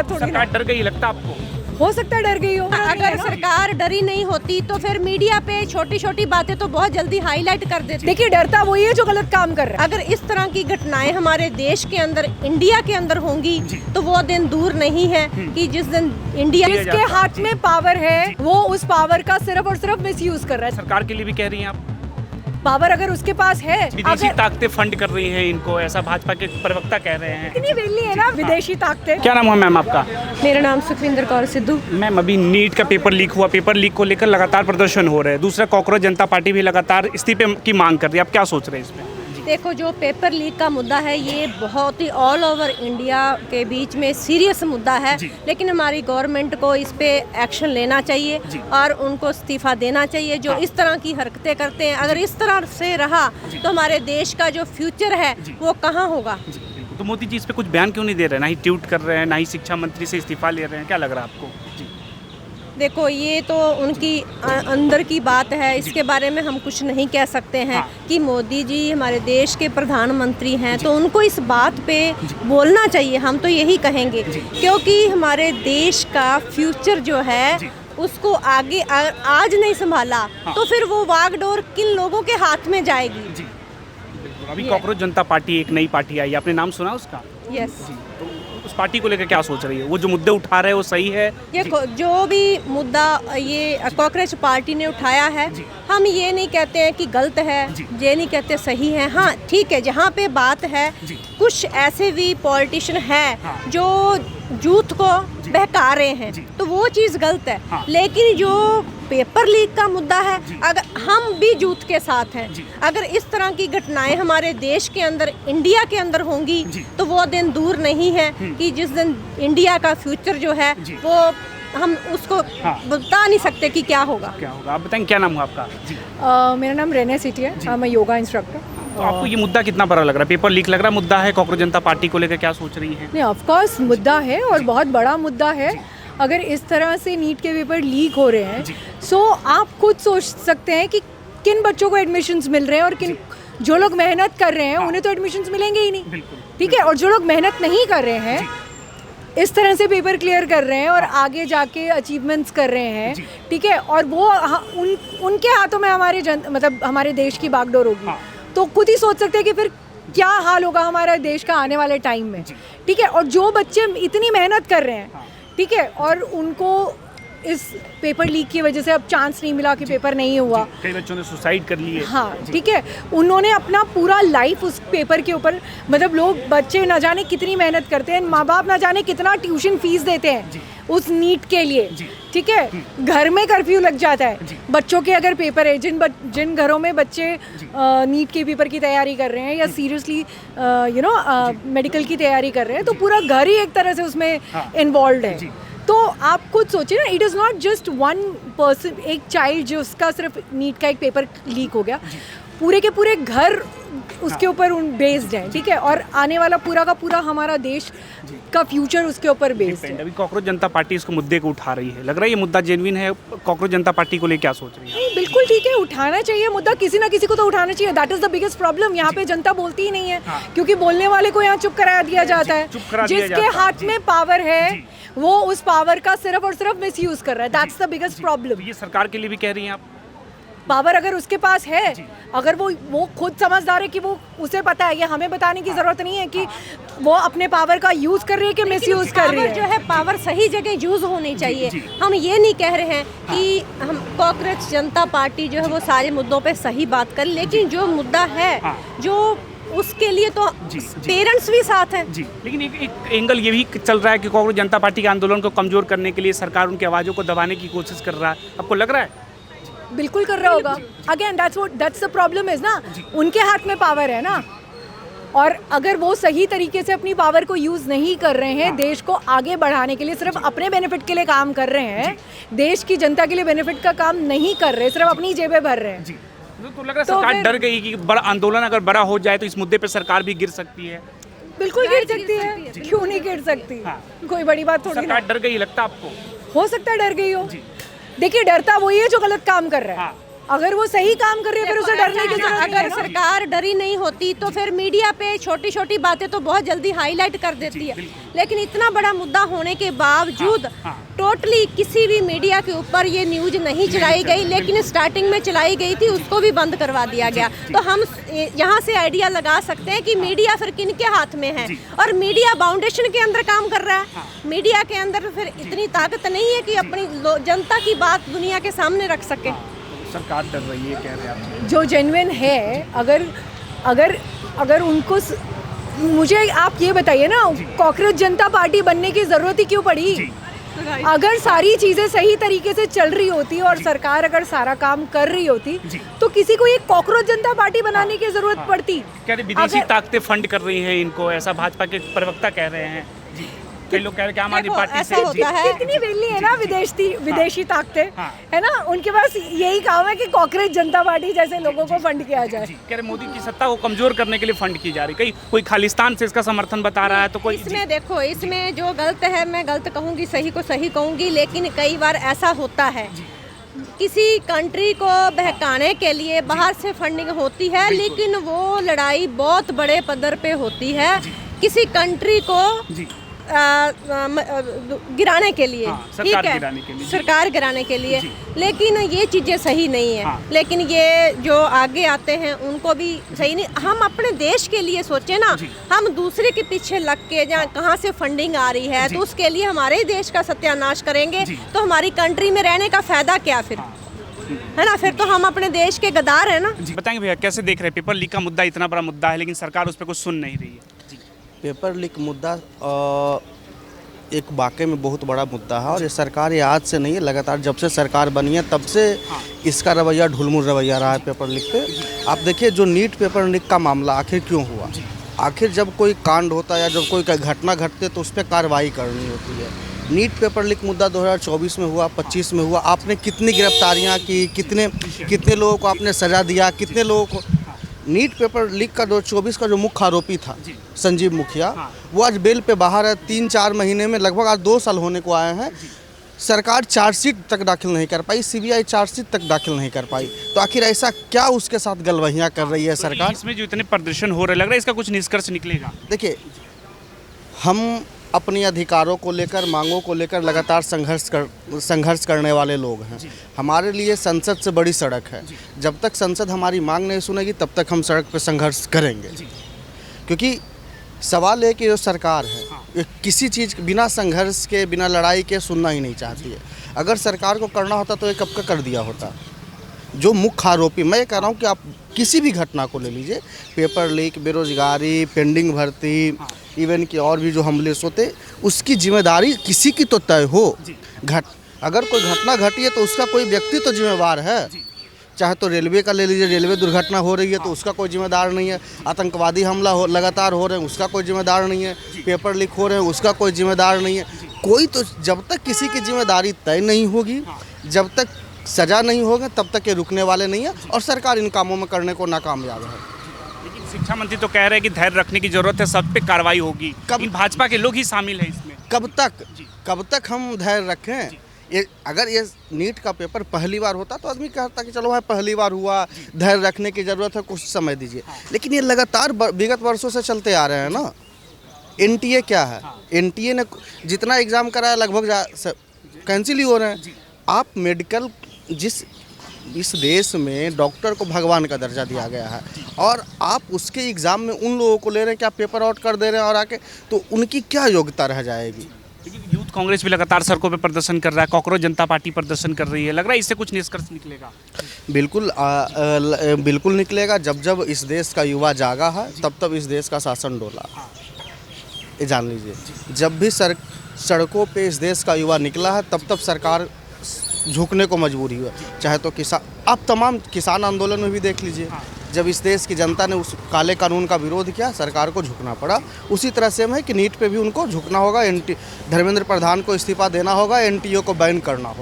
बात थोड़ी ना। सरकार डर गई लगता आपको? हो सकता है डर गई हो। अगर सरकार डरी नहीं होती तो फिर मीडिया पे छोटी छोटी बातें तो बहुत जल्दी हाईलाइट कर देती। देखिए डरता वही है जो गलत काम कर रहा है। अगर इस तरह की घटनाएं हमारे देश के अंदर, इंडिया के अंदर होंगी तो वो दिन दूर नहीं है कि जिस दिन इंडिया जिसके हाथ में पावर है वो उस पावर का सिर्फ और सिर्फ मिसयूज कर रहा है। सरकार के लिए भी कह रही हैं आप? पावर अगर उसके पास है, विदेशी अगर ताकतें फंड कर रही हैं इनको, ऐसा भाजपा के प्रवक्ता कह रहे हैं। इतनी वेली है ना विदेशी ताकतें। क्या नाम है मैम आपका? मेरा नाम सुखविंदर कौर सिद्धू। मैम अभी नीट का पेपर लीक हुआ, पेपर लीक को लेकर लगातार प्रदर्शन हो रहे हैं। दूसरा कॉकरोच जनता पार्टी भी लगातार इस्तीफे की मांग कर रही है, आप क्या सोच रहे हैं इसमें? देखो, जो पेपर लीक का मुद्दा है ये बहुत ही ऑल ओवर इंडिया के बीच में सीरियस मुद्दा है, लेकिन हमारी गवर्नमेंट को इस पे एक्शन लेना चाहिए और उनको इस्तीफा देना चाहिए। जो इस तरह की हरकतें करते हैं, अगर इस तरह से रहा तो हमारे देश का जो फ्यूचर है वो कहाँ होगा। तो मोदी जी इस पे कुछ बयान क्यों नहीं दे रहे? ना ही ट्वीट कर रहे हैं, ना ही शिक्षा मंत्री से इस्तीफा ले रहे हैं, क्या लग रहा है आपको? जी देखो, ये तो उनकी अंदर की बात है, इसके बारे में हम कुछ नहीं कह सकते हैं कि मोदी जी हमारे देश के प्रधानमंत्री हैं तो उनको इस बात पे बोलना चाहिए, हम तो यही कहेंगे, क्योंकि हमारे देश का फ्यूचर जो है उसको आगे आज नहीं संभाला तो फिर वो वागडोर किन लोगों के हाथ में जाएगी। अभी कॉकरोच जनता पार्टी एक नई पार्टी आई, आपने नाम सुना उसका? यस। तो उस पार्टी को लेकर क्या सोच रही है? वो जो मुद्दे उठा रहे हैं वो सही है? ये जो भी मुद्दा ये कॉकरोच पार्टी ने उठाया है, हम ये नहीं कहते हैं कि गलत है, ये नहीं कहते सही है। हाँ ठीक है, जहाँ पे बात है कुछ ऐसे भी पॉलिटिशियन है जो यूथ को बहका रहे हैं तो वो चीज़ गलत है। लेकिन जो पेपर लीक का मुद्दा है, अगर हम भी यूथ के साथ हैं, अगर इस तरह की घटनाएं हमारे देश के अंदर, इंडिया के अंदर होंगी तो वो दिन दूर नहीं है कि जिस दिन इंडिया का फ्यूचर जो है वो हम उसको बता नहीं सकते कि क्या होगा। आप बताएं, क्या नाम है आपका? जी मेरा नाम रेने सिटी है, मैं योगा इंस्ट्रक्टर। तो आपको ये मुद्दा कितना बड़ा लग रहा है? पेपर लीक लग रहा है मुद्दा है, कॉकरोच जनता पार्टी को लेकर क्या सोच रही है? नहीं, ऑफ कोर्स मुद्दा है और बहुत बड़ा मुद्दा है। अगर इस तरह से नीट के पेपर लीक हो रहे हैं सो आप खुद सोच सकते हैं कि किन बच्चों को एडमिशन्स मिल रहे हैं और किन, जो लोग मेहनत कर रहे हैं उन्हें तो एडमिशन्स मिलेंगे ही नहीं। ठीक है, और जो लोग मेहनत नहीं कर रहे हैं इस तरह से पेपर क्लियर कर रहे हैं और आगे जाके अचीवमेंट्स कर रहे हैं, ठीक है, और वो उनके हाथों में हमारे मतलब हमारे देश की बागडोर होगी तो खुद ही सोच सकते हैं कि फिर क्या हाल होगा हमारे देश का आने वाले टाइम में। ठीक है, और जो बच्चे इतनी मेहनत कर रहे हैं, ठीक है, और उनको इस पेपर लीक की वजह से अब चांस नहीं मिला कि पेपर नहीं हुआ, कई बच्चों ने सुसाइड कर लिए। हाँ ठीक है, उन्होंने अपना पूरा लाइफ उस पेपर के ऊपर, मतलब लोग बच्चे न जाने कितनी मेहनत करते हैं, माँ बाप न जाने कितना ट्यूशन फीस देते हैं उस नीट के लिए। ठीक है, घर में कर्फ्यू लग जाता है बच्चों के अगर पेपर है, जिन घरों में बच्चे नीट के पेपर की तैयारी कर रहे हैं या सीरियसली मेडिकल की तैयारी कर रहे हैं तो पूरा घर ही एक तरह से उसमें इन्वॉल्व है। तो आप खुद सोचिए ना, it is not just one person, एक चाइल्ड जो उसका सिर्फ नीट का एक पेपर लीक हो गया, पूरे के पूरे घर उसके ऊपर बेस्ड है। ठीक है, और आने वाला पूरा का पूरा हमारा देश का फ्यूचर उसके ऊपर बेस्ड है। अभी कॉकरोच जनता पार्टी इसको मुद्दे को उठा रही है, लग रहा है ये मुद्दा जेन्युइन है? कॉकरोच जनता पार्टी को लेकर क्या सोच रही है? नहीं, बिल्कुल ठीक है, उठाना चाहिए मुद्दा, किसी ना किसी को तो उठाना चाहिए। That is the biggest problem. यहाँ पे जनता बोलती ही नहीं है क्योंकि बोलने वाले को यहाँ चुप करा दिया जाता है। जिसके हाथ में पावर है वो उस पावर का सिर्फ और सिर्फ मिसयूज कर रहा है। That's the biggest problem. ये सरकार के लिए भी कह रही हैं आप? पावर अगर उसके पास है, अगर वो खुद समझदार है कि वो, उसे पता है, ये हमें बताने की जरूरत नहीं है कि वो अपने पावर का यूज कर रही है कि मिसयूज कर रही है। जो है पावर सही जगह यूज होनी चाहिए। हम ये नहीं कह रहे हैं कि हम कॉकरोच जनता पार्टी जो है वो सारे मुद्दों पे सही बात कर, लेकिन जो मुद्दा है जो उसके लिए तो पेरेंट्स भी साथ हैं। लेकिन एक एंगल ये भी चल रहा है कि कॉकरोच जनता पार्टी के आंदोलन को कमजोर करने के लिए सरकार उनकी आवाज़ों को दबाने की कोशिश कर रहा है, आपको लग रहा है? बिल्कुल कर रहा होगा। Again that's the problem is ना, उनके हाथ में पावर है ना, और अगर वो सही तरीके से अपनी पावर को यूज़ नहीं कर रहे हैं, देश को आगे बढ़ाने के लिए सिर्फ अपने बेनिफिट के लिए काम कर रहे हैं, देश की जनता के लिए बेनिफिट का काम नहीं कर रहे, सिर्फ अपनी जेबें भर रहे हैं। तो लग रहा है सरकार डर गई कि बड़ा आंदोलन अगर बड़ा हो जाए तो इस मुद्दे पे सरकार भी गिर सकती है। बिल्कुल गिर सकती है, क्यों नहीं गिर सकती? कोई बड़ी बात थोड़ी। सरकार डर गई लगता आपको? हो सकता है डर गई हो। देखिए डरता वही है जो गलत काम कर रहा है। अगर वो सही काम कर रही है फिर उसे डरने की जरूरत नहीं अगर है ना। सरकार डरी नहीं होती तो फिर मीडिया पे छोटी छोटी बातें तो बहुत जल्दी हाईलाइट कर देती है, लेकिन इतना बड़ा मुद्दा होने के बावजूद टोटली किसी भी मीडिया के ऊपर ये न्यूज नहीं चलाई गई, लेकिन स्टार्टिंग में चलाई गई थी उसको भी बंद करवा दिया गया। तो हम यहाँ से आइडिया लगा सकते हैं कि मीडिया फिर किन के हाथ में है, और मीडिया बाउंडेशन के अंदर काम कर रहा है। मीडिया के अंदर फिर इतनी ताकत नहीं है कि अपनी जनता की बात दुनिया के सामने रख सके। सरकार डर रही है कह रहे हैं आप। जो जेन्युइन है, अगर अगर अगर उनको मुझे आप ये बताइए ना, कॉकरोच जनता पार्टी बनने की जरूरत ही क्यों पड़ी? अगर सारी चीजें सही तरीके से चल रही होती और सरकार अगर सारा काम कर रही होती तो किसी को ये कॉकरोच जनता पार्टी बनाने की जरूरत पड़ती? कह रहे विदेशी ताकतें फंड कर रही हैं इनको, ऐसा भाजपा के प्रवक्ता कह रहे हैं। जी, कई लोग कह रहे हैं कि आम आदमी पार्टी ऐसा से होता है। कितनी वेली है ना विदेशी ताकतें, है ना, उनके पास यही काम है कि कॉकरोच जनता पार्टी जैसे लोगों को फंड किया जाए। कह रहे मोदी की सत्ता को कमजोर करने के लिए फंड की जा रही। कोई खालिस्तान से इसका समर्थन बता रहा है तो कोई। इसमें देखो, इसमें जो गलत है मैं गलत कहूँगी, सही को सही कहूँगी, लेकिन कई बार ऐसा होता है किसी कंट्री को बहकाने के लिए बाहर से फंडिंग होती है, लेकिन वो लड़ाई बहुत बड़े पद्धर पे होती है किसी कंट्री को गिराने के लिए, ठीक है, सरकार गिराने के लिए। लेकिन ये चीज़ें सही नहीं है। लेकिन ये जो आगे आते हैं उनको भी सही नहीं। हम अपने देश के लिए सोचें ना, हम दूसरे के पीछे लग के जहाँ कहाँ से फंडिंग आ रही है तो उसके लिए हमारे ही देश का सत्यानाश करेंगे तो हमारी कंट्री में रहने का फायदा क्या फिर, है ना? फिर तो हम अपने देश के गद्दार हैं ना। बताएंगे भैया कैसे देख रहे हैं पेपर लीक का मुद्दा? इतना बड़ा मुद्दा है लेकिन सरकार उस पर कुछ सुन नहीं रही है। पेपर लीक मुद्दा एक वाकई में बहुत बड़ा मुद्दा है, और ये सरकार ये आज से नहीं है, लगातार जब से सरकार बनी है तब से इसका रवैया ढुलमुल रवैया रहा है पेपर लीक पे। आप देखिए जो नीट पेपर लीक का मामला आखिर क्यों हुआ? आखिर जब कोई कांड होता है या जब कोई घटना घटती है तो उस पर कार्रवाई करनी होती है। नीट पेपर लीक मुद्दा 2024 में हुआ, 25 में हुआ, आपने कितनी गिरफ्तारियाँ की, कितने लोगों को आपने सज़ा दिया, कितने लोगों को। नीट पेपर लीक का 2024 का जो मुख्य आरोपी था संजीव मुखिया, वो आज बेल पे बाहर है। 3-4 महीने में लगभग आज 2 साल होने को आए हैं। सरकार चार्जशीट तक दाखिल नहीं कर पाई, सीबीआई चार्जशीट तक दाखिल नहीं कर पाई। तो आखिर ऐसा क्या उसके साथ गलवहियाँ कर रही है सरकार? इसमें जो इतने प्रदर्शन हो रहे लग रहा है इसका कुछ निष्कर्ष निकलेगा? देखिए, हम अपने अधिकारों को लेकर, मांगों को लेकर लगातार संघर्ष करने वाले लोग हैं। हमारे लिए संसद से बड़ी सड़क है। जब तक संसद हमारी मांग नहीं सुनेगी तब तक हम सड़क पर संघर्ष करेंगे, क्योंकि सवाल है कि जो सरकार है ये किसी चीज़ बिना संघर्ष के, बिना लड़ाई के सुनना ही नहीं चाहती है। अगर सरकार को करना होता तो ये कब का कर दिया होता। जो मुख्य आरोपी, मैं ये कह रहा हूँ कि आप किसी भी घटना को ले लीजिए, पेपर लीक, बेरोजगारी, पेंडिंग भर्ती, इवन कि और भी जो हमले होते, उसकी जिम्मेदारी किसी की तो तय हो। अगर कोई घटना घटी है तो उसका कोई व्यक्ति तो जिम्मेवार है। चाहे तो रेलवे का ले लीजिए, रेलवे दुर्घटना हो रही है तो उसका कोई जिम्मेदार नहीं है। आतंकवादी हमला लगातार हो रहे हैं, उसका कोई जिम्मेदार नहीं है। पेपर लीक हो रहे हैं, उसका कोई जिम्मेदार नहीं है। कोई तो, जब तक किसी की जिम्मेदारी तय नहीं होगी, जब तक सज़ा नहीं होगा, तब तक ये रुकने वाले नहीं है, और सरकार इन कामों में करने को नाकामयाब है। लेकिन शिक्षा मंत्री तो कह रहे हैं कि धैर्य रखने की जरूरत है, सब पे कार्रवाई होगी। कब भाजपा के लोग ही शामिल हैं इसमें? कब तक हम धैर्य रखें? ये अगर ये नीट का पेपर पहली बार होता तो आदमी कहता कि चलो भाई पहली बार हुआ, धैर्य रखने की ज़रूरत है, कुछ समय दीजिए। लेकिन ये लगातार विगत वर्षों से चलते आ रहे हैं ना। एनटीए क्या है? एनटीए ने जितना एग्ज़ाम कराया लगभग कैंसिल ही हो रहे हैं। आप मेडिकल, इस देश में डॉक्टर को भगवान का दर्जा दिया गया है, और आप उसके एग्ज़ाम में उन लोगों को ले रहे हैं कि आप पेपर आउट कर दे रहे हैं और आके, तो उनकी क्या योग्यता रह जाएगी? लेकिन यूथ कांग्रेस भी लगातार सड़कों पे प्रदर्शन कर रहा है, कॉकरोच जनता पार्टी प्रदर्शन कर रही है, लग रहा है इससे कुछ निष्कर्ष निकलेगा? बिल्कुल निकलेगा। जब इस देश का युवा जागा है तब इस देश का शासन डोला। ये जान लीजिए, जब भी सड़कों पे इस देश का युवा निकला है तब सरकार झुकने को मजबूरी हुआ। चाहे तो किसान, आप तमाम किसान आंदोलन में भी देख लीजिए, जब इस देश की जनता ने उस काले कानून का विरोध किया, सरकार को झुकना पड़ा। उसी तरह से है कि नीट पे भी उनको झुकना होगा, धर्मेंद्र प्रधान को इस्तीफा देना होगा, एनटीए को बैन करना होगा।